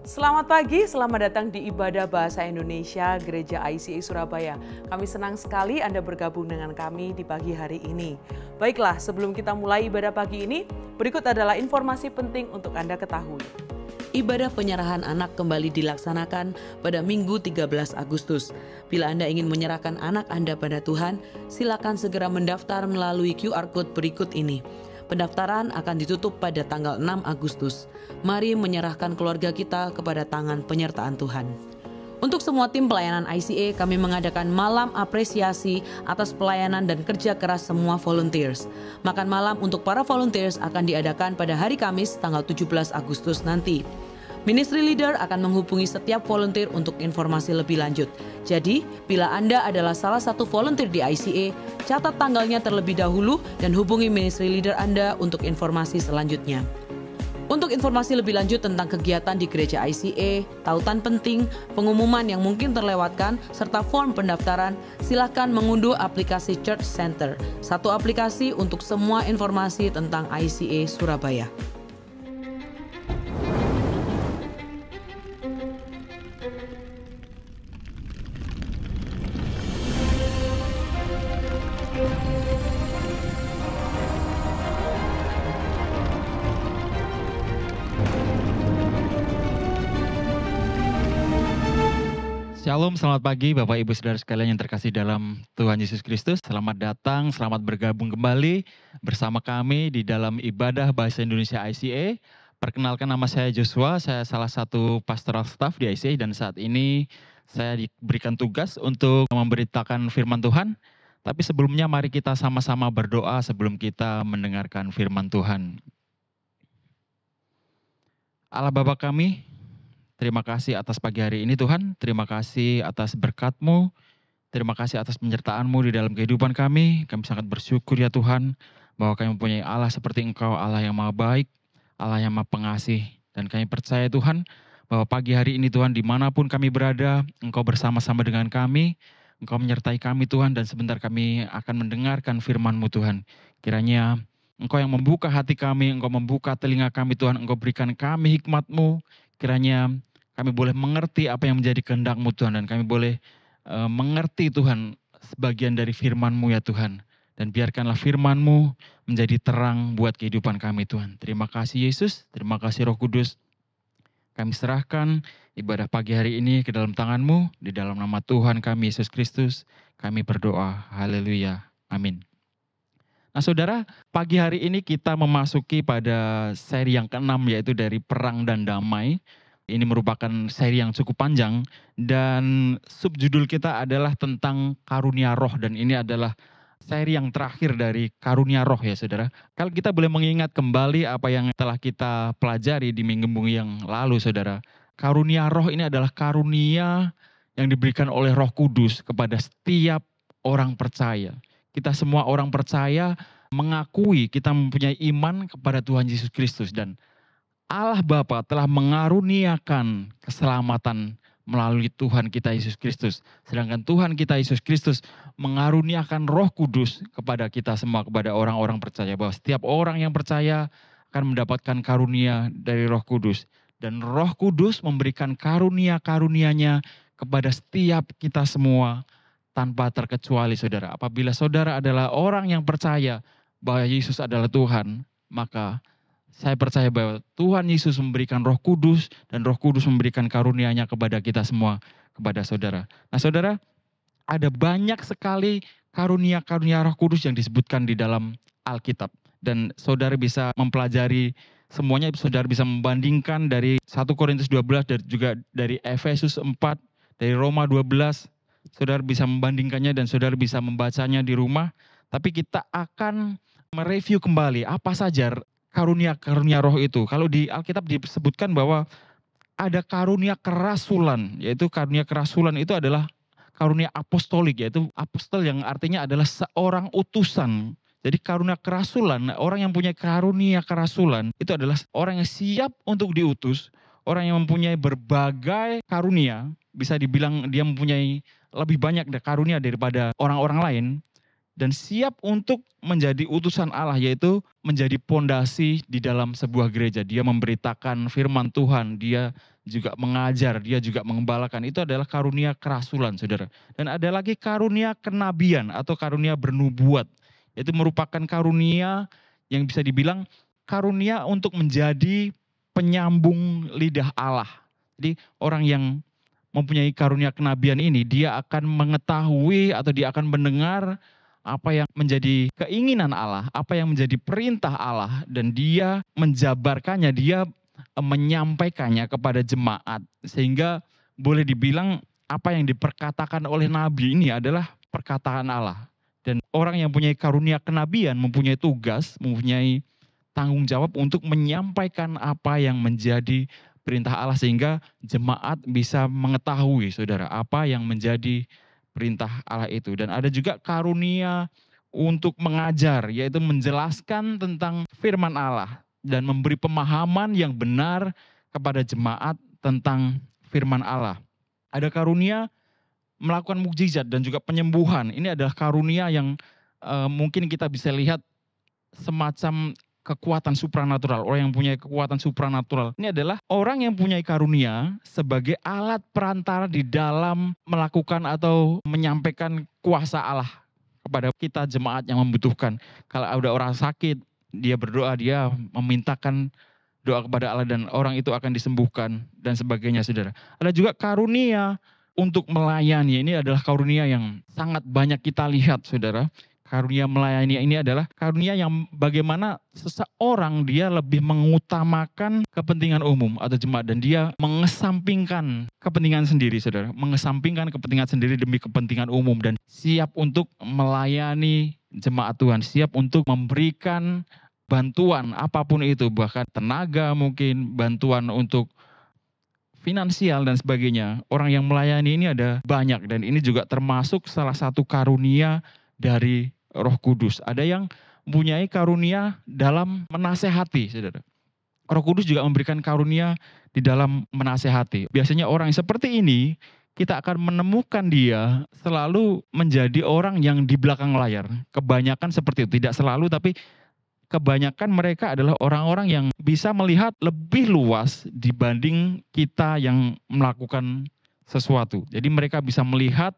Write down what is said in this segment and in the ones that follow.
Selamat pagi, selamat datang di Ibadah Bahasa Indonesia Gereja ICA Surabaya. Kami senang sekali Anda bergabung dengan kami di pagi hari ini. Baiklah, sebelum kita mulai ibadah pagi ini, berikut adalah informasi penting untuk Anda ketahui. Ibadah penyerahan anak kembali dilaksanakan pada Minggu 13 Agustus. Bila Anda ingin menyerahkan anak Anda pada Tuhan, silakan segera mendaftar melalui QR Code berikut ini. Pendaftaran akan ditutup pada tanggal 6 Agustus. Mari menyerahkan keluarga kita kepada tangan penyertaan Tuhan. Untuk semua tim pelayanan ICA, kami mengadakan malam apresiasi atas pelayanan dan kerja keras semua volunteers. Makan malam untuk para volunteers akan diadakan pada hari Kamis tanggal 17 Agustus nanti. Ministry Leader akan menghubungi setiap volunteer untuk informasi lebih lanjut. Jadi, bila Anda adalah salah satu volunteer di ICA, catat tanggalnya terlebih dahulu dan hubungi Ministry Leader Anda untuk informasi selanjutnya. Untuk informasi lebih lanjut tentang kegiatan di gereja ICA, tautan penting, pengumuman yang mungkin terlewatkan, serta form pendaftaran, silakan mengunduh aplikasi Church Center, satu aplikasi untuk semua informasi tentang ICA Surabaya. Shalom, selamat pagi Bapak Ibu Saudara sekalian yang terkasih dalam Tuhan Yesus Kristus. Selamat datang, selamat bergabung kembali bersama kami di dalam Ibadah Bahasa Indonesia ICA. Perkenalkan, nama saya Joshua, saya salah satu pastoral staff di ICA dan saat ini saya diberikan tugas untuk memberitakan firman Tuhan. Tapi sebelumnya mari kita sama-sama berdoa sebelum kita mendengarkan firman Tuhan. Allah Bapa kami, terima kasih atas pagi hari ini Tuhan, terima kasih atas berkat-Mu, terima kasih atas penyertaan-Mu di dalam kehidupan kami. Kami sangat bersyukur ya Tuhan, bahwa kami mempunyai Allah seperti Engkau, Allah yang maha baik, Allah yang maha pengasih. Dan kami percaya Tuhan, bahwa pagi hari ini Tuhan, dimanapun kami berada, Engkau bersama-sama dengan kami, Engkau menyertai kami Tuhan, dan sebentar kami akan mendengarkan firman-Mu Tuhan. Kiranya Engkau yang membuka hati kami, Engkau membuka telinga kami Tuhan, Engkau berikan kami hikmat-Mu, kiranya kami boleh mengerti apa yang menjadi kehendak-Mu Tuhan, dan kami boleh mengerti Tuhan sebagian dari firman-Mu ya Tuhan. Dan biarkanlah firman-Mu menjadi terang buat kehidupan kami Tuhan. Terima kasih Yesus, terima kasih Roh Kudus. Kami serahkan ibadah pagi hari ini ke dalam tangan-Mu, di dalam nama Tuhan kami Yesus Kristus, kami berdoa. Haleluya. Amin. Nah saudara, pagi hari ini kita memasuki pada seri yang ke-6 yaitu dari Perang dan Damai. Ini merupakan seri yang cukup panjang dan subjudul kita adalah tentang karunia roh dan ini adalah seri yang terakhir dari karunia roh ya saudara. Kalau kita boleh mengingat kembali apa yang telah kita pelajari di minggu-minggu yang lalu saudara. Karunia roh ini adalah karunia yang diberikan oleh Roh Kudus kepada setiap orang percaya. Kita semua orang percaya mengakui kita mempunyai iman kepada Tuhan Yesus Kristus dan Allah Bapa telah mengaruniakan keselamatan melalui Tuhan kita Yesus Kristus. Sedangkan Tuhan kita Yesus Kristus mengaruniakan Roh Kudus kepada kita semua, kepada orang-orang percaya. Bahwa setiap orang yang percaya akan mendapatkan karunia dari Roh Kudus. Dan Roh Kudus memberikan karunia-karunianya kepada setiap kita semua tanpa terkecuali saudara. Apabila saudara adalah orang yang percaya bahwa Yesus adalah Tuhan, maka saya percaya bahwa Tuhan Yesus memberikan Roh Kudus dan Roh Kudus memberikan karunia-Nya kepada kita semua, kepada saudara. Nah saudara, ada banyak sekali karunia-karunia Roh Kudus yang disebutkan di dalam Alkitab. Dan saudara bisa mempelajari semuanya, saudara bisa membandingkan dari 1 Korintus 12 dan juga dari Efesus 4, dari Roma 12. Saudara bisa membandingkannya dan saudara bisa membacanya di rumah. Tapi kita akan mereview kembali apa saja karunia-karunia roh itu. Kalau di Alkitab disebutkan bahwa ada karunia kerasulan, yaitu karunia kerasulan itu adalah karunia apostolik, yaitu apostol yang artinya adalah seorang utusan. Jadi karunia kerasulan, orang yang punya karunia kerasulan itu adalah orang yang siap untuk diutus, orang yang mempunyai berbagai karunia, bisa dibilang dia mempunyai lebih banyak karunia daripada orang-orang lain, dan siap untuk menjadi utusan Allah, yaitu menjadi pondasi di dalam sebuah gereja. Dia memberitakan firman Tuhan, dia juga mengajar, dia juga mengembalakan. Itu adalah karunia kerasulan, saudara. Dan ada lagi karunia kenabian atau karunia bernubuat. Itu merupakan karunia yang bisa dibilang karunia untuk menjadi penyambung lidah Allah. Jadi orang yang mempunyai karunia kenabian ini, dia akan mengetahui atau dia akan mendengar apa yang menjadi keinginan Allah, apa yang menjadi perintah Allah, dan dia menjabarkannya, dia menyampaikannya kepada jemaat. Sehingga boleh dibilang apa yang diperkatakan oleh nabi ini adalah perkataan Allah. Dan orang yang mempunyai karunia kenabian mempunyai tugas, mempunyai tanggung jawab untuk menyampaikan apa yang menjadi perintah Allah, sehingga jemaat bisa mengetahui, saudara, apa yang menjadi perintah Allah itu. Dan ada juga karunia untuk mengajar, yaitu menjelaskan tentang firman Allah dan memberi pemahaman yang benar kepada jemaat tentang firman Allah. Ada karunia melakukan mukjizat dan juga penyembuhan. Ini adalah karunia yang mungkin kita bisa lihat semacam kekuatan supranatural. Orang yang punya kekuatan supranatural ini adalah orang yang punya karunia sebagai alat perantara di dalam melakukan atau menyampaikan kuasa Allah kepada kita jemaat yang membutuhkan. Kalau ada orang sakit, dia berdoa, dia memintakan doa kepada Allah dan orang itu akan disembuhkan dan sebagainya, saudara. Ada juga karunia untuk melayani. Ini adalah karunia yang sangat banyak kita lihat, saudara. Karunia melayani ini adalah karunia yang bagaimana seseorang dia lebih mengutamakan kepentingan umum atau jemaat, dan dia mengesampingkan kepentingan sendiri, saudara. Mengesampingkan kepentingan sendiri demi kepentingan umum dan siap untuk melayani jemaat Tuhan, siap untuk memberikan bantuan apapun itu, bahkan tenaga mungkin, bantuan untuk finansial dan sebagainya. Orang yang melayani ini ada banyak, dan ini juga termasuk salah satu karunia dari Roh Kudus. Ada yang mempunyai karunia dalam menasehati, saudara. Roh Kudus juga memberikan karunia di dalam menasehati. Biasanya orang yang seperti ini, kita akan menemukan dia selalu menjadi orang yang di belakang layar. Kebanyakan seperti itu, tidak selalu, tapi kebanyakan mereka adalah orang-orang yang bisa melihat lebih luas dibanding kita yang melakukan sesuatu. Jadi mereka bisa melihat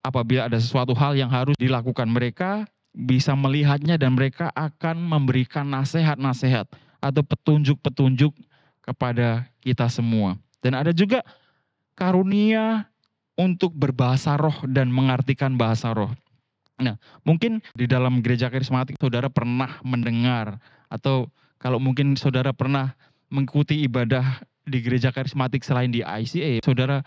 apabila ada sesuatu hal yang harus dilakukan, mereka bisa melihatnya dan mereka akan memberikan nasihat-nasihat atau petunjuk-petunjuk kepada kita semua. Dan ada juga karunia untuk berbahasa roh dan mengartikan bahasa roh. Nah, mungkin di dalam gereja karismatik saudara pernah mendengar, atau kalau mungkin saudara pernah mengikuti ibadah di gereja karismatik selain di ICA, saudara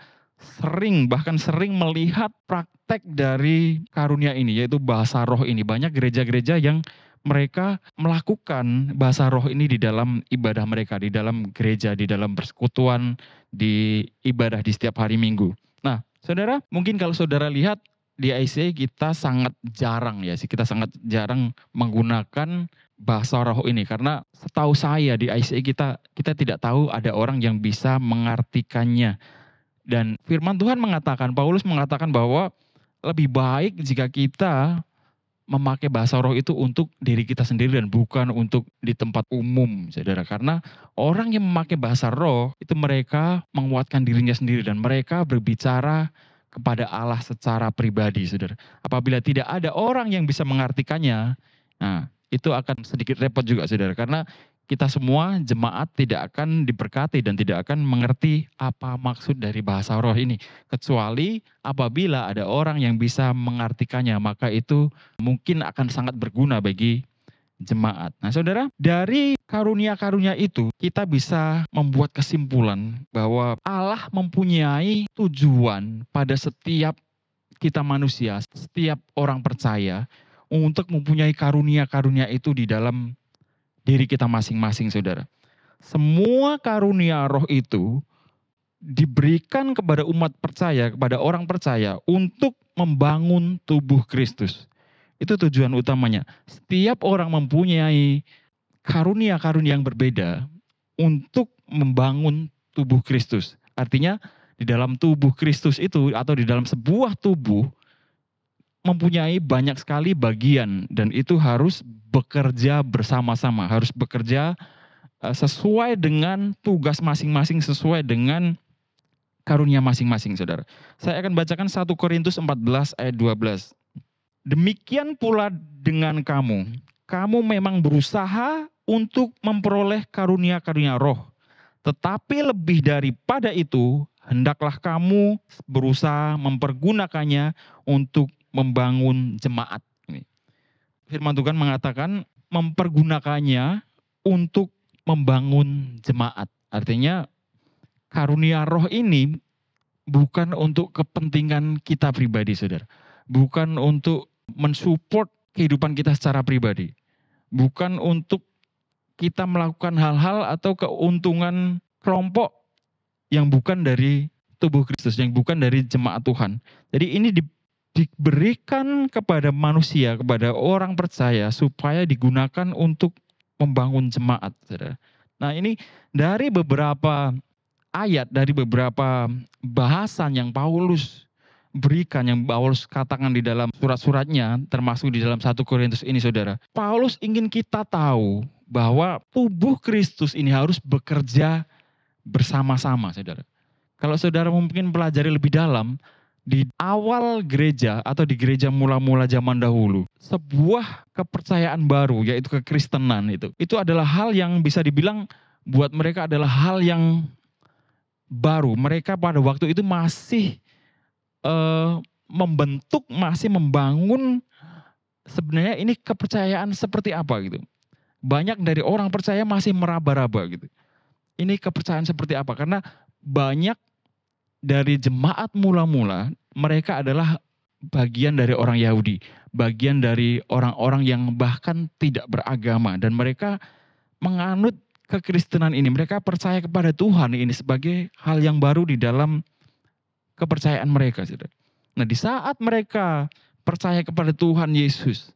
bahkan sering melihat praktek dari karunia ini, yaitu bahasa roh ini. Banyak gereja-gereja yang mereka melakukan bahasa roh ini di dalam ibadah mereka, di dalam gereja, di dalam persekutuan, di ibadah di setiap hari Minggu. Nah, saudara, mungkin kalau saudara lihat di ICA kita sangat jarang menggunakan bahasa roh ini, karena setahu saya di ICA kita tidak tahu ada orang yang bisa mengartikannya. Dan firman Tuhan mengatakan, Paulus mengatakan bahwa lebih baik jika kita memakai bahasa roh itu untuk diri kita sendiri dan bukan untuk di tempat umum, saudara. Karena orang yang memakai bahasa roh itu mereka menguatkan dirinya sendiri dan mereka berbicara kepada Allah secara pribadi, saudara. Apabila tidak ada orang yang bisa mengartikannya, nah itu akan sedikit repot juga, saudara. Karena kita semua jemaat tidak akan diberkati dan tidak akan mengerti apa maksud dari bahasa roh ini. Kecuali apabila ada orang yang bisa mengartikannya, maka itu mungkin akan sangat berguna bagi jemaat. Nah, saudara, dari karunia-karunia itu kita bisa membuat kesimpulan bahwa Allah mempunyai tujuan pada setiap kita manusia, setiap orang percaya, untuk mempunyai karunia-karunia itu di dalam diri kita masing-masing, saudara. Semua karunia roh itu diberikan kepada umat percaya, kepada orang percaya untuk membangun tubuh Kristus. Itu tujuan utamanya. Setiap orang mempunyai karunia-karunia yang berbeda untuk membangun tubuh Kristus. Artinya di dalam tubuh Kristus itu atau di dalam sebuah tubuh mempunyai banyak sekali bagian dan itu harus bekerja bersama-sama, harus bekerja sesuai dengan tugas masing-masing, sesuai dengan karunia masing-masing, saudara. Saya akan bacakan 1 Korintus 14 ayat 12. Demikian pula dengan kamu. Kamu memang berusaha untuk memperoleh karunia-karunia roh. Tetapi lebih daripada itu, hendaklah kamu berusaha mempergunakannya untuk membangun jemaat. Firman Tuhan mengatakan mempergunakannya untuk membangun jemaat. Artinya karunia roh ini bukan untuk kepentingan kita pribadi, saudara. Bukan untuk mensupport kehidupan kita secara pribadi. Bukan untuk kita melakukan hal-hal atau keuntungan kelompok yang bukan dari tubuh Kristus, yang bukan dari jemaat Tuhan. Jadi ini diberikan kepada manusia, kepada orang percaya supaya digunakan untuk membangun jemaat, saudara. Nah, ini dari beberapa ayat, dari beberapa bahasan yang Paulus berikan, yang Paulus katakan di dalam surat-suratnya, termasuk di dalam 1 Korintus ini, saudara. Paulus ingin kita tahu bahwa tubuh Kristus ini harus bekerja bersama-sama, saudara. Kalau saudara mungkin pelajari lebih dalam, di awal gereja atau di gereja mula-mula zaman dahulu, sebuah kepercayaan baru, yaitu kekristenan itu adalah hal yang bisa dibilang buat mereka adalah hal yang baru. Mereka pada waktu itu masih membentuk, masih membangun sebenarnya ini kepercayaan seperti apa gitu. Banyak dari orang percaya masih meraba-raba gitu. Ini kepercayaan seperti apa? Karena banyak dari jemaat mula-mula mereka adalah bagian dari orang Yahudi, bagian dari orang-orang yang bahkan tidak beragama, dan mereka menganut kekristenan ini. Mereka percaya kepada Tuhan ini sebagai hal yang baru di dalam kepercayaan mereka. Nah, di saat mereka percaya kepada Tuhan Yesus,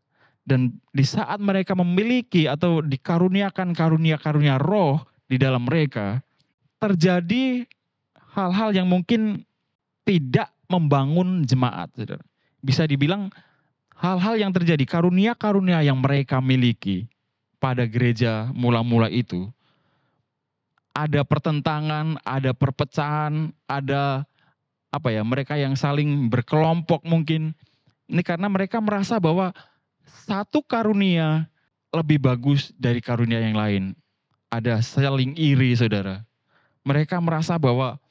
dan di saat mereka memiliki atau dikaruniakan karunia-karunia roh di dalam mereka, terjadi hal-hal yang mungkin tidak membangun jemaat. Bisa dibilang hal-hal yang terjadi, karunia-karunia yang mereka miliki pada gereja mula-mula itu, ada pertentangan, ada perpecahan, ada mereka yang saling berkelompok mungkin. Ini karena mereka merasa bahwa satu karunia lebih bagus dari karunia yang lain. Ada saling iri, saudara. Mereka merasa bahwa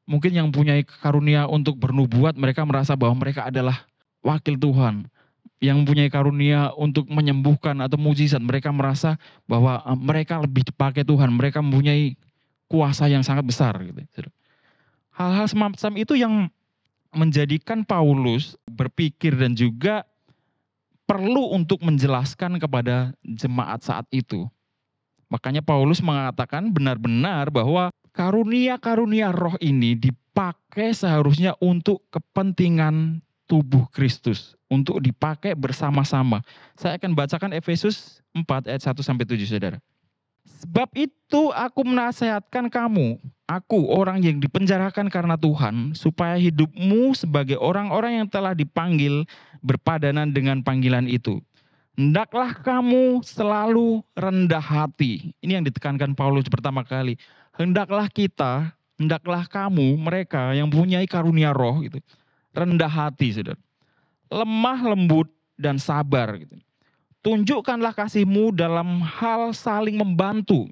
mungkin yang punya karunia untuk bernubuat, mereka merasa bahwa mereka adalah wakil Tuhan. Yang mempunyai karunia untuk menyembuhkan atau mujizat, mereka merasa bahwa mereka lebih dipakai Tuhan. Mereka mempunyai kuasa yang sangat besar. Hal-hal semacam itu yang menjadikan Paulus berpikir dan juga perlu untuk menjelaskan kepada jemaat saat itu. Makanya Paulus mengatakan benar-benar bahwa karunia-karunia roh ini dipakai seharusnya untuk kepentingan tubuh Kristus, untuk dipakai bersama-sama. Saya akan bacakan Efesus 4 ayat 1-7, saudara. Sebab itu aku menasihatkan kamu, aku orang yang dipenjarakan karena Tuhan, supaya hidupmu sebagai orang-orang yang telah dipanggil berpadanan dengan panggilan itu. Hendaklah kamu selalu rendah hati. Ini yang ditekankan Paulus pertama kali. Hendaklah kamu, mereka yang mempunyai karunia roh, gitu, rendah hati, saudara. Lemah lembut dan sabar, gitu. Tunjukkanlah kasihmu dalam hal saling membantu.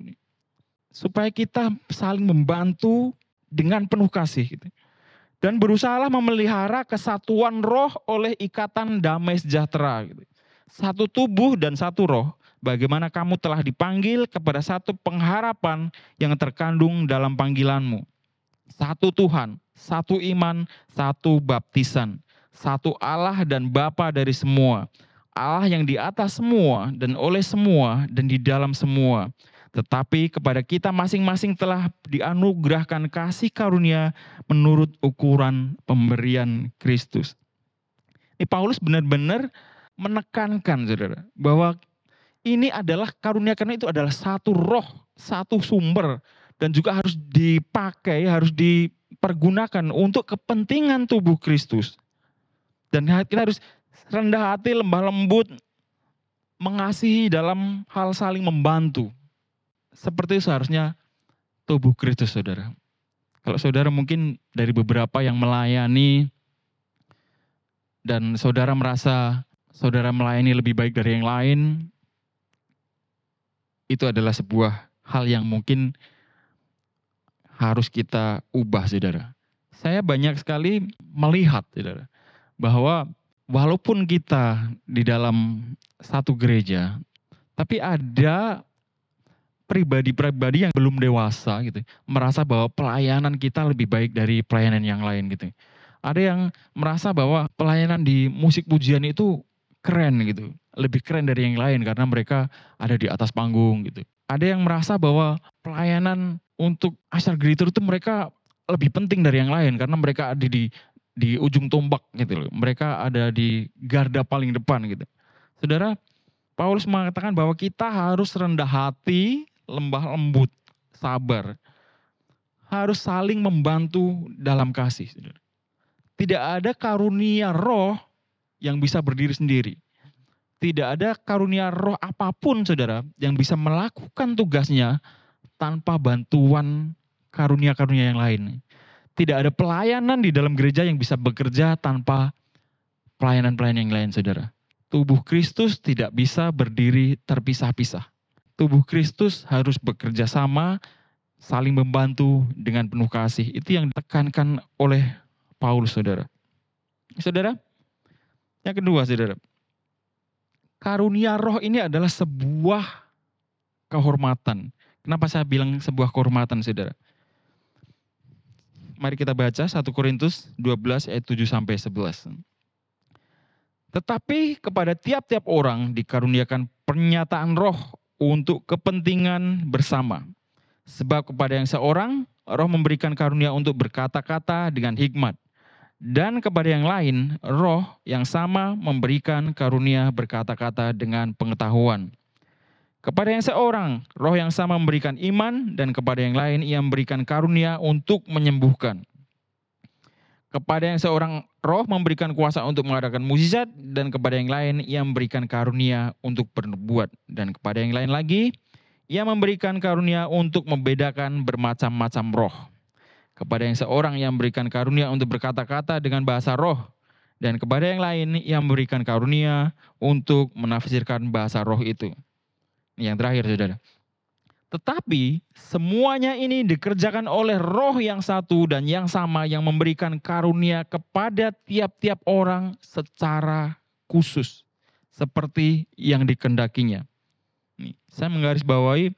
Supaya kita saling membantu dengan penuh kasih. Gitu. Dan berusahalah memelihara kesatuan roh oleh ikatan damai sejahtera. Gitu. Satu tubuh dan satu roh. Bagaimana kamu telah dipanggil kepada satu pengharapan yang terkandung dalam panggilanmu. Satu Tuhan, satu iman, satu baptisan. Satu Allah dan Bapa dari semua. Allah yang di atas semua dan oleh semua dan di dalam semua. Tetapi kepada kita masing-masing telah dianugerahkan kasih karunia menurut ukuran pemberian Kristus. Ini Paulus benar-benar menekankan, saudara, bahwa ini adalah karunia-karunia itu adalah satu roh, satu sumber, dan juga harus dipakai, harus dipergunakan untuk kepentingan tubuh Kristus. Dan kita harus rendah hati, lembah lembut, mengasihi dalam hal saling membantu. Seperti seharusnya tubuh Kristus, saudara. Kalau saudara mungkin dari beberapa yang melayani dan saudara merasa saudara melayani lebih baik dari yang lain, itu adalah sebuah hal yang mungkin harus kita ubah, saudara. Saya banyak sekali melihat, saudara, bahwa walaupun kita di dalam satu gereja, tapi ada pribadi-pribadi yang belum dewasa gitu, merasa bahwa pelayanan kita lebih baik dari pelayanan yang lain gitu. Ada yang merasa bahwa pelayanan di musik pujian itu keren gitu, lebih keren dari yang lain karena mereka ada di atas panggung gitu. Ada yang merasa bahwa pelayanan untuk Asar Greater itu mereka lebih penting dari yang lain karena mereka ada di ujung tombak gitu loh. Mereka ada di garda paling depan gitu. Saudara, Paulus mengatakan bahwa kita harus rendah hati, lembah lembut, sabar. Harus saling membantu dalam kasih. Tidak ada karunia roh yang bisa berdiri sendiri. Tidak ada karunia roh apapun, saudara, yang bisa melakukan tugasnya tanpa bantuan karunia-karunia yang lain. Tidak ada pelayanan di dalam gereja yang bisa bekerja tanpa pelayanan-pelayanan yang lain, saudara. Tubuh Kristus tidak bisa berdiri terpisah-pisah. Tubuh Kristus harus bekerja sama, saling membantu dengan penuh kasih. Itu yang ditekankan oleh Paulus, saudara. Saudara, yang kedua, saudara. Karunia roh ini adalah sebuah kehormatan. Kenapa saya bilang sebuah kehormatan, saudara? Mari kita baca 1 Korintus 12 ayat 7-11. Tetapi kepada tiap-tiap orang dikaruniakan pernyataan roh untuk kepentingan bersama. Sebab kepada yang seorang, roh memberikan karunia untuk berkata-kata dengan hikmat. Dan kepada yang lain, roh yang sama memberikan karunia berkata-kata dengan pengetahuan. Kepada yang seorang, roh yang sama memberikan iman, dan kepada yang lain ia memberikan karunia untuk menyembuhkan. Kepada yang seorang, roh memberikan kuasa untuk mengadakan mukjizat, dan kepada yang lain ia memberikan karunia untuk bernubuat. Dan kepada yang lain lagi, ia memberikan karunia untuk membedakan bermacam-macam roh. Kepada yang seorang yang memberikan karunia untuk berkata-kata dengan bahasa roh, dan kepada yang lain ia memberikan karunia untuk menafsirkan bahasa roh itu. Yang terakhir, saudara. Tetapi semuanya ini dikerjakan oleh roh yang satu dan yang sama yang memberikan karunia kepada tiap-tiap orang secara khusus. Seperti yang dikendakinya. Nih, saya menggarisbawahi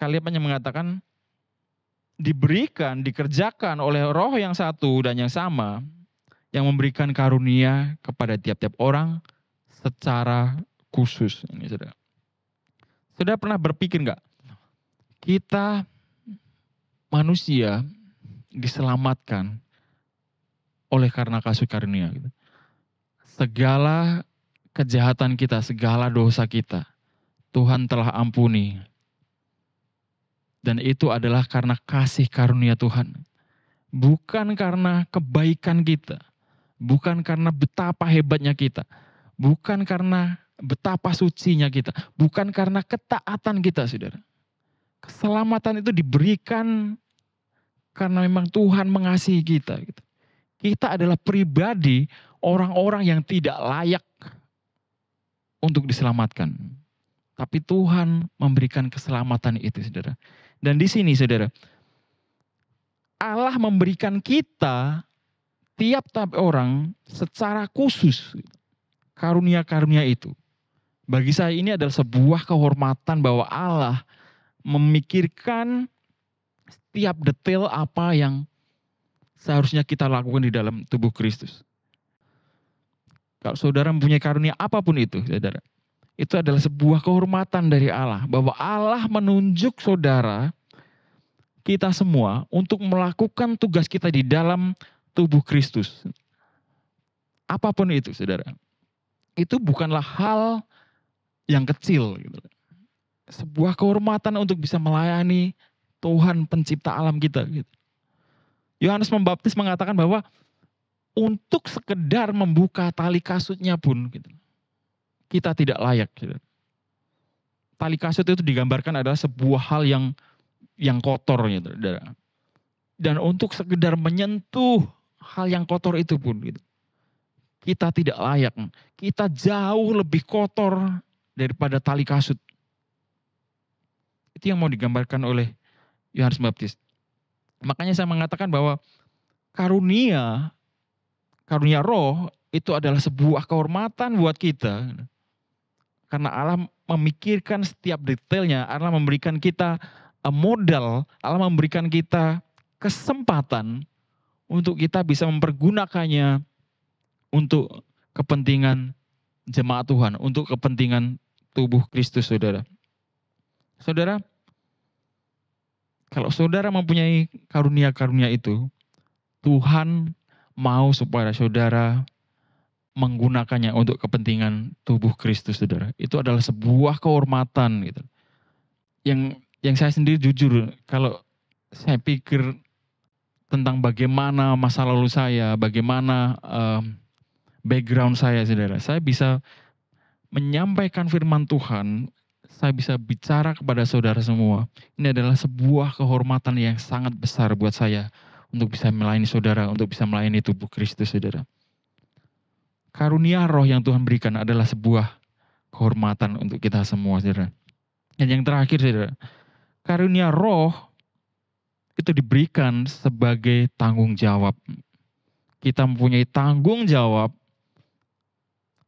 kalimat yang mengatakan diberikan, dikerjakan oleh roh yang satu dan yang sama yang memberikan karunia kepada tiap-tiap orang secara khusus. Ini, saudara. Saudara pernah berpikir enggak? Kita manusia diselamatkan oleh karena kasih karunia. Segala kejahatan kita, segala dosa kita, Tuhan telah ampuni. Dan itu adalah karena kasih karunia Tuhan. Bukan karena kebaikan kita. Bukan karena betapa hebatnya kita. Bukan karena betapa sucinya kita. Bukan karena ketaatan kita, saudara. Keselamatan itu diberikan karena memang Tuhan mengasihi kita. Kita adalah pribadi orang-orang yang tidak layak untuk diselamatkan. Tapi Tuhan memberikan keselamatan itu, saudara. Dan di sini, saudara, Allah memberikan kita tiap-tiap orang secara khusus karunia-karunia itu. Bagi saya ini adalah sebuah kehormatan bahwa Allah memikirkan setiap detail apa yang seharusnya kita lakukan di dalam tubuh Kristus. Kalau saudara mempunyai karunia apapun itu, saudara, itu adalah sebuah kehormatan dari Allah. Bahwa Allah menunjuk saudara, kita semua, untuk melakukan tugas kita di dalam tubuh Kristus. Apapun itu, saudara. Itu bukanlah hal yang kecil. Sebuah kehormatan untuk bisa melayani Tuhan pencipta alam kita. Yohanes Pembaptis mengatakan bahwa untuk sekedar membuka tali kasutnya pun kita tidak layak. Tali kasut itu digambarkan adalah sebuah hal yang kotor. Dan untuk sekedar menyentuh hal yang kotor itu pun gitu, kita tidak layak. Kita jauh lebih kotor daripada tali kasut. Itu yang mau digambarkan oleh Yohanes Pembaptis. Makanya saya mengatakan bahwa karunia roh itu adalah sebuah kehormatan buat kita. Karena Allah memikirkan setiap detailnya, Allah memberikan kita modal, Allah memberikan kita kesempatan untuk kita bisa mempergunakannya untuk kepentingan jemaat Tuhan, untuk kepentingan tubuh Kristus, saudara. Saudara, kalau saudara mempunyai karunia-karunia itu, Tuhan mau supaya saudara menggunakannya untuk kepentingan tubuh Kristus, saudara. Itu adalah sebuah kehormatan gitu. Yang saya sendiri jujur, kalau saya pikir tentang bagaimana masa lalu saya, bagaimana background saya, saudara, saya bisa menyampaikan firman Tuhan, saya bisa bicara kepada saudara semua. Ini adalah sebuah kehormatan yang sangat besar buat saya untuk bisa melayani saudara, untuk bisa melayani tubuh Kristus, saudara. Karunia roh yang Tuhan berikan adalah sebuah kehormatan untuk kita semua, saudara. Dan yang terakhir, saudara, karunia roh itu diberikan sebagai tanggung jawab. Kita mempunyai tanggung jawab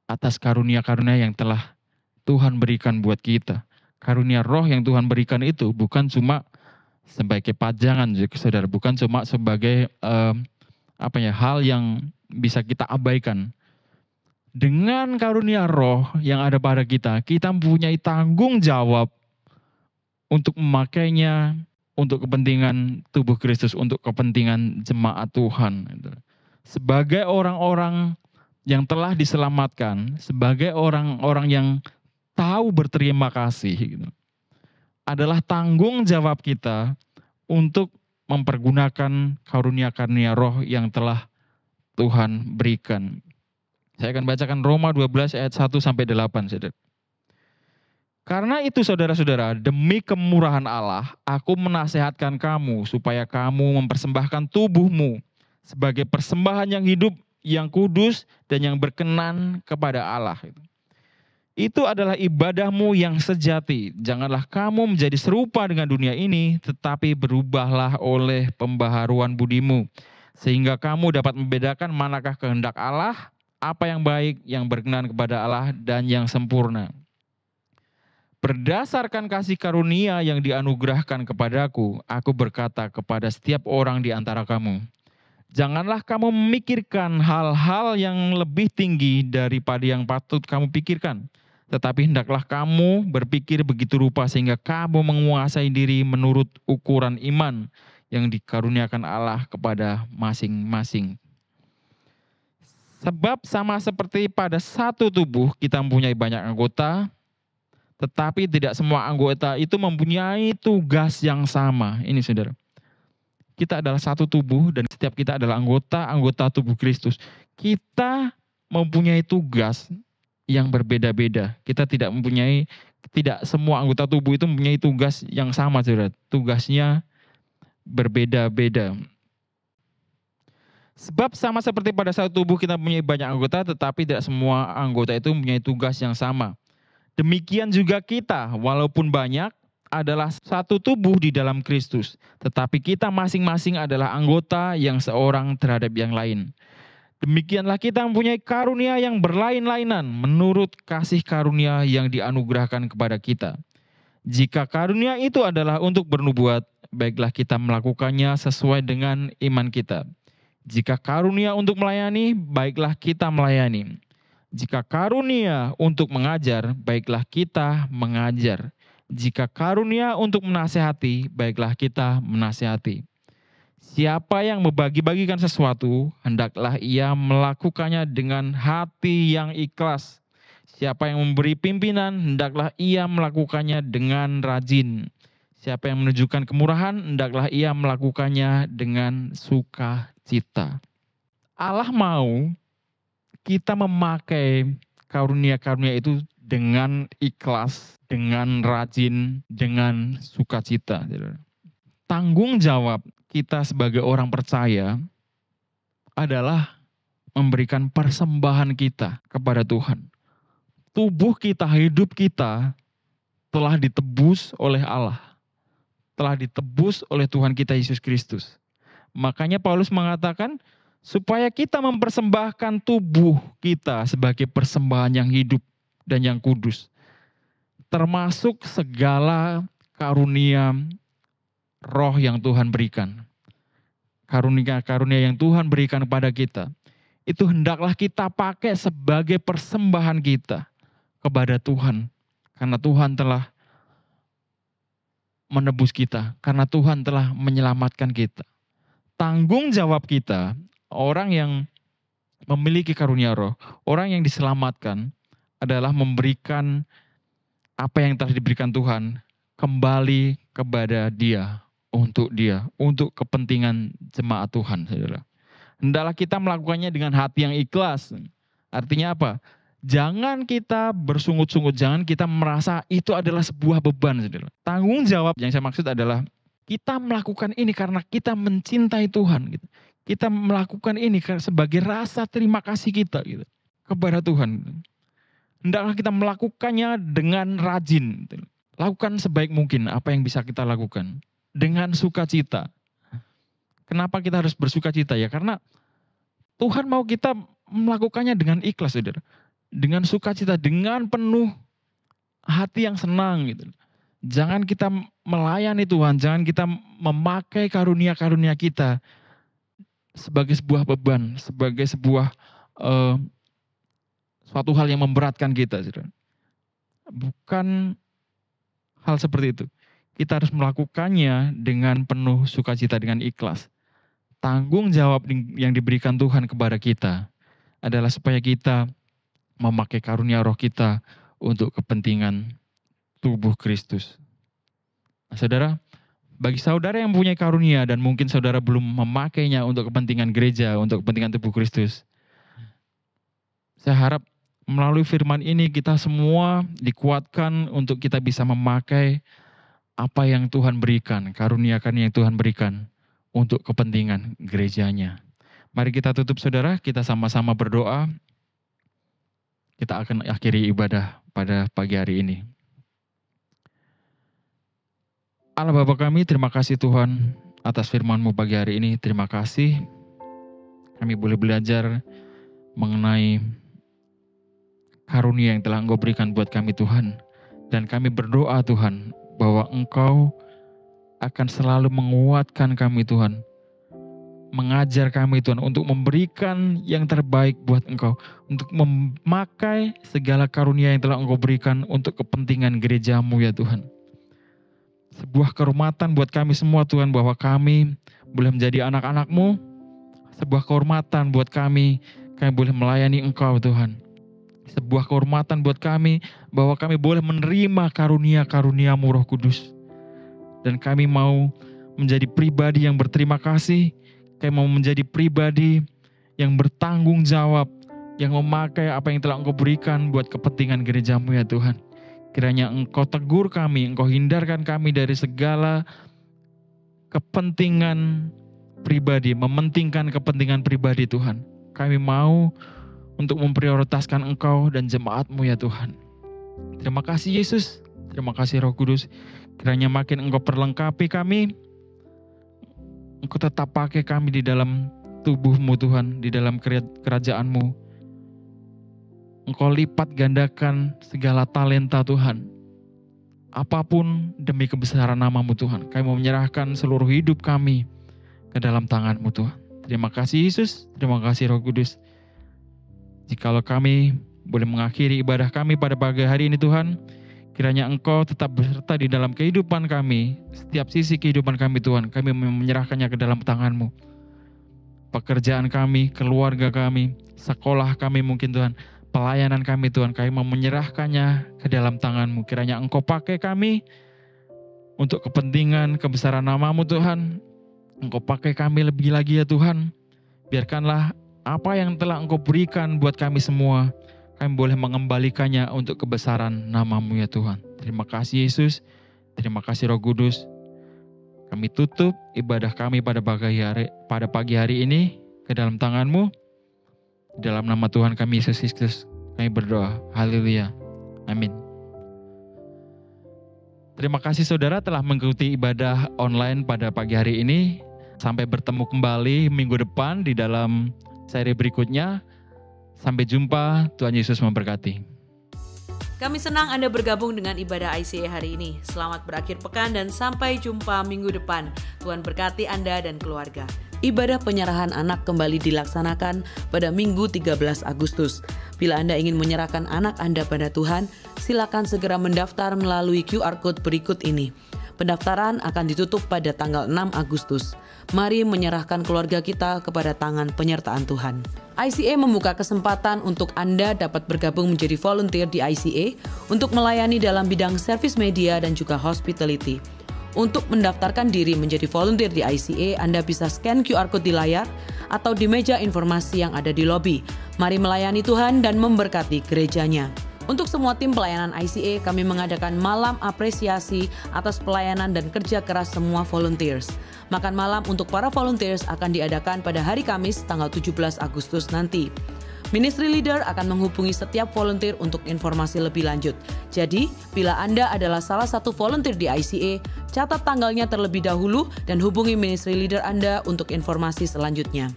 atas karunia-karunia yang telah Tuhan berikan buat kita. Karunia roh yang Tuhan berikan itu bukan cuma sebagai pajangan, saudara, bukan cuma sebagai hal yang bisa kita abaikan. Dengan karunia roh yang ada pada kita, kita mempunyai tanggung jawab untuk memakainya untuk kepentingan tubuh Kristus, untuk kepentingan jemaat Tuhan. Sebagai orang-orang yang telah diselamatkan, sebagai orang-orang yang tahu berterima kasih, adalah tanggung jawab kita untuk mempergunakan karunia-karunia roh yang telah Tuhan berikan. Saya akan bacakan Roma 12 ayat 1-8, saudara. Karena itu saudara-saudara, demi kemurahan Allah, aku menasehatkan kamu supaya kamu mempersembahkan tubuhmu sebagai persembahan yang hidup, yang kudus, dan yang berkenan kepada Allah. Itu adalah ibadahmu yang sejati. Janganlah kamu menjadi serupa dengan dunia ini, tetapi berubahlah oleh pembaharuan budimu, sehingga kamu dapat membedakan manakah kehendak Allah, apa yang baik, yang berkenan kepada Allah, dan yang sempurna. Berdasarkan kasih karunia yang dianugerahkan kepadaku, aku berkata kepada setiap orang di antara kamu, janganlah kamu memikirkan hal-hal yang lebih tinggi daripada yang patut kamu pikirkan, tetapi hendaklah kamu berpikir begitu rupa sehingga kamu menguasai diri menurut ukuran iman yang dikaruniakan Allah kepada masing-masing. Sebab sama seperti pada satu tubuh kita mempunyai banyak anggota, tetapi tidak semua anggota itu mempunyai tugas yang sama. Ini saudara, kita adalah satu tubuh dan setiap kita adalah anggota tubuh Kristus. Kita mempunyai tugas yang berbeda-beda. Tidak semua anggota tubuh itu mempunyai tugas yang sama, saudara. Tugasnya berbeda-beda. Sebab sama seperti pada satu tubuh kita mempunyai banyak anggota, tetapi tidak semua anggota itu mempunyai tugas yang sama. Demikian juga kita, walaupun banyak, adalah satu tubuh di dalam Kristus. Tetapi kita masing-masing adalah anggota yang seorang terhadap yang lain. Demikianlah kita mempunyai karunia yang berlain-lainan menurut kasih karunia yang dianugerahkan kepada kita. Jika karunia itu adalah untuk bernubuat, baiklah kita melakukannya sesuai dengan iman kita. Jika karunia untuk melayani, baiklah kita melayani. Jika karunia untuk mengajar, baiklah kita mengajar. Jika karunia untuk menasihati, baiklah kita menasihati. Siapa yang membagi-bagikan sesuatu, hendaklah ia melakukannya dengan hati yang ikhlas. Siapa yang memberi pimpinan, hendaklah ia melakukannya dengan rajin. Siapa yang menunjukkan kemurahan, hendaklah ia melakukannya dengan sukacita. Allah mau kita memakai karunia-karunia itu dengan ikhlas, dengan rajin, dengan sukacita. Tanggung jawab kita sebagai orang percaya adalah memberikan persembahan kita kepada Tuhan. Tubuh kita, hidup kita telah ditebus oleh Allah. Telah ditebus oleh Tuhan kita Yesus Kristus. Makanya Paulus mengatakan supaya kita mempersembahkan tubuh kita sebagai persembahan yang hidup dan yang kudus. Termasuk segala karunia roh yang Tuhan berikan. Karunia-karunia yang Tuhan berikan kepada kita. Itu hendaklah kita pakai sebagai persembahan kita kepada Tuhan. Karena Tuhan telah menebus kita. Karena Tuhan telah menyelamatkan kita. Tanggung jawab kita, orang yang memiliki karunia roh, orang yang diselamatkan adalah memberikan apa yang telah diberikan Tuhan kembali kepada Dia, untuk kepentingan jemaat Tuhan, saudara. Hendaklah kita melakukannya dengan hati yang ikhlas. Artinya apa? Jangan kita bersungut-sungut, jangan kita merasa itu adalah sebuah beban, saudara. Tanggung jawab yang saya maksud adalah kita melakukan ini karena kita mencintai Tuhan. Gitu. Kita melakukan ini sebagai rasa terima kasih kita gitu, kepada Tuhan. Hendaklah kita melakukannya dengan rajin. Gitu. Lakukan sebaik mungkin apa yang bisa kita lakukan. Dengan sukacita. Kenapa kita harus bersuka cita ya? Karena Tuhan mau kita melakukannya dengan ikhlas, saudara. Dengan sukacita, dengan penuh hati yang senang gitu. Jangan kita melayani Tuhan, jangan kita memakai karunia-karunia kita sebagai sebuah beban, sebagai sebuah suatu hal yang memberatkan kita, saudara. Bukan hal seperti itu. Kita harus melakukannya dengan penuh sukacita, dengan ikhlas. Tanggung jawab yang diberikan Tuhan kepada kita adalah supaya kita memakai karunia roh kita untuk kepentingan tubuh Kristus. Nah, saudara, bagi saudara yang mempunyai karunia dan mungkin saudara belum memakainya untuk kepentingan gereja, untuk kepentingan tubuh Kristus, saya harap melalui firman ini kita semua dikuatkan untuk kita bisa memakai apa yang Tuhan berikan, karunia-karunia yang Tuhan berikan untuk kepentingan gerejanya. Mari kita tutup, saudara, kita sama-sama berdoa. Kita akan akhiri ibadah pada pagi hari ini. Allah Bapa kami, terima kasih Tuhan atas firman-Mu pagi hari ini. Terima kasih kami boleh belajar mengenai karunia yang telah Engkau berikan buat kami Tuhan. Dan kami berdoa Tuhan bahwa Engkau akan selalu menguatkan kami Tuhan. Mengajar kami Tuhan untuk memberikan yang terbaik buat Engkau. Untuk memakai segala karunia yang telah Engkau berikan untuk kepentingan gereja-Mu ya Tuhan. Sebuah kehormatan buat kami semua Tuhan bahwa kami boleh menjadi anak-anak-Mu. Sebuah kehormatan buat kami boleh melayani Engkau Tuhan. Sebuah kehormatan buat kami bahwa kami boleh menerima karunia-karunia-Mu Roh Kudus. Dan kami mau menjadi pribadi yang berterima kasih. Kami mau menjadi pribadi yang bertanggung jawab. Yang memakai apa yang telah Engkau berikan buat kepentingan gereja-Mu ya Tuhan. Kiranya Engkau tegur kami, Engkau hindarkan kami dari segala kepentingan pribadi. Mementingkan kepentingan pribadi Tuhan. Kami mau untuk memprioritaskan Engkau dan jemaat-Mu ya Tuhan. Terima kasih Yesus. Terima kasih Roh Kudus. Kiranya makin Engkau perlengkapi kami. Engkau tetap pakai kami di dalam tubuh-Mu Tuhan. Di dalam kerajaan-Mu. Engkau lipat gandakan segala talenta Tuhan. Apapun demi kebesaran nama-Mu Tuhan. Kami mau menyerahkan seluruh hidup kami ke dalam tangan-Mu Tuhan. Terima kasih Yesus. Terima kasih Roh Kudus. Jikalau kami boleh mengakhiri ibadah kami pada pagi hari ini Tuhan, kiranya Engkau tetap beserta di dalam kehidupan kami, setiap sisi kehidupan kami Tuhan, kami menyerahkannya ke dalam tangan-Mu. Pekerjaan kami, keluarga kami, sekolah kami mungkin Tuhan, pelayanan kami Tuhan, kami mau menyerahkannya ke dalam tangan-Mu. Kiranya Engkau pakai kami untuk kepentingan kebesaran nama-Mu Tuhan. Engkau pakai kami lebih lagi ya Tuhan. Biarkanlah apa yang telah Engkau berikan buat kami semua, kami boleh mengembalikannya untuk kebesaran nama-Mu ya Tuhan. Terima kasih Yesus, terima kasih Roh Kudus. Kami tutup ibadah kami pada pagi hari ini ke dalam tangan-Mu. Di dalam nama Tuhan kami Yesus Kristus kami berdoa. Haleluya. Amin. Terima kasih saudara telah mengikuti ibadah online pada pagi hari ini. Sampai bertemu kembali minggu depan di dalam seri berikutnya. Sampai jumpa, Tuhan Yesus memberkati. Kami senang Anda bergabung dengan ibadah ICA hari ini. Selamat berakhir pekan dan sampai jumpa minggu depan. Tuhan berkati Anda dan keluarga. Ibadah penyerahan anak kembali dilaksanakan pada Minggu 13 Agustus. Bila Anda ingin menyerahkan anak Anda pada Tuhan, silakan segera mendaftar melalui QR Code berikut ini. Pendaftaran akan ditutup pada tanggal 6 Agustus. Mari menyerahkan keluarga kita kepada tangan penyertaan Tuhan. ICA membuka kesempatan untuk Anda dapat bergabung menjadi volunteer di ICA untuk melayani dalam bidang service media dan juga hospitality. Untuk mendaftarkan diri menjadi volunteer di ICA, Anda bisa scan QR Code di layar atau di meja informasi yang ada di lobi. Mari melayani Tuhan dan memberkati gerejanya. Untuk semua tim pelayanan ICA, kami mengadakan malam apresiasi atas pelayanan dan kerja keras semua volunteers. Makan malam untuk para volunteers akan diadakan pada hari Kamis tanggal 17 Agustus nanti. Ministry leader akan menghubungi setiap volunteer untuk informasi lebih lanjut. Jadi, bila Anda adalah salah satu volunteer di ICA, catat tanggalnya terlebih dahulu dan hubungi ministry leader Anda untuk informasi selanjutnya.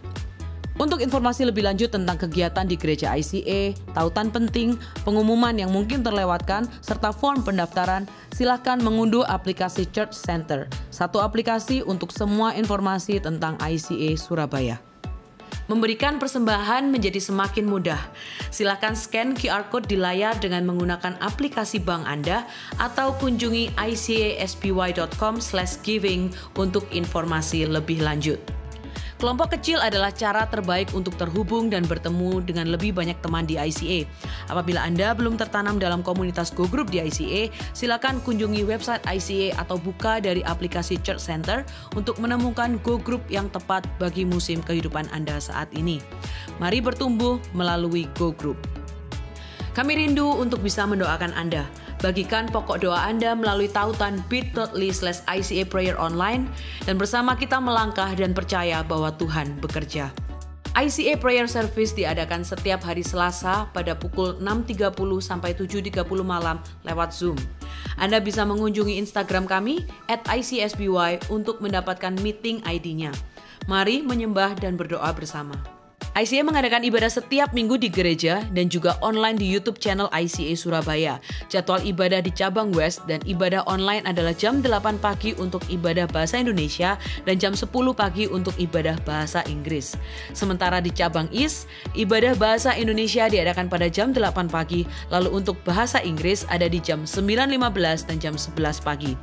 Untuk informasi lebih lanjut tentang kegiatan di gereja ICA, tautan penting, pengumuman yang mungkin terlewatkan, serta form pendaftaran, silakan mengunduh aplikasi Church Center, satu aplikasi untuk semua informasi tentang ICA Surabaya. Memberikan persembahan menjadi semakin mudah. Silakan scan QR Code di layar dengan menggunakan aplikasi bank Anda atau kunjungi icasby.com/giving untuk informasi lebih lanjut. Kelompok kecil adalah cara terbaik untuk terhubung dan bertemu dengan lebih banyak teman di ICA. Apabila Anda belum tertanam dalam komunitas Go Group di ICA, silakan kunjungi website ICA atau buka dari aplikasi Church Center untuk menemukan Go Group yang tepat bagi musim kehidupan Anda saat ini. Mari bertumbuh melalui Go Group. Kami rindu untuk bisa mendoakan Anda. Bagikan pokok doa Anda melalui tautan bit.ly/ICA Prayer Online dan bersama kita melangkah dan percaya bahwa Tuhan bekerja. ICA Prayer Service diadakan setiap hari Selasa pada pukul 6.30 sampai 7.30 malam lewat Zoom. Anda bisa mengunjungi Instagram kami @ICSBY untuk mendapatkan meeting ID-nya. Mari menyembah dan berdoa bersama. ICA mengadakan ibadah setiap minggu di gereja dan juga online di YouTube channel ICA Surabaya. Jadwal ibadah di cabang West dan ibadah online adalah jam 8 pagi untuk ibadah bahasa Indonesia dan jam 10 pagi untuk ibadah bahasa Inggris. Sementara di cabang East, ibadah bahasa Indonesia diadakan pada jam 8 pagi, lalu untuk bahasa Inggris ada di jam 9.15 dan jam 11 pagi.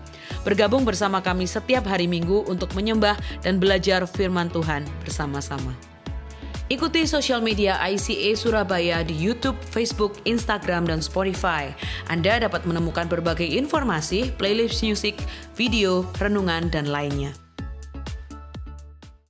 Bergabung bersama kami setiap hari Minggu untuk menyembah dan belajar firman Tuhan bersama-sama. Ikuti sosial media ICA Surabaya di YouTube, Facebook, Instagram, dan Spotify. Anda dapat menemukan berbagai informasi, playlist musik, video, renungan, dan lainnya.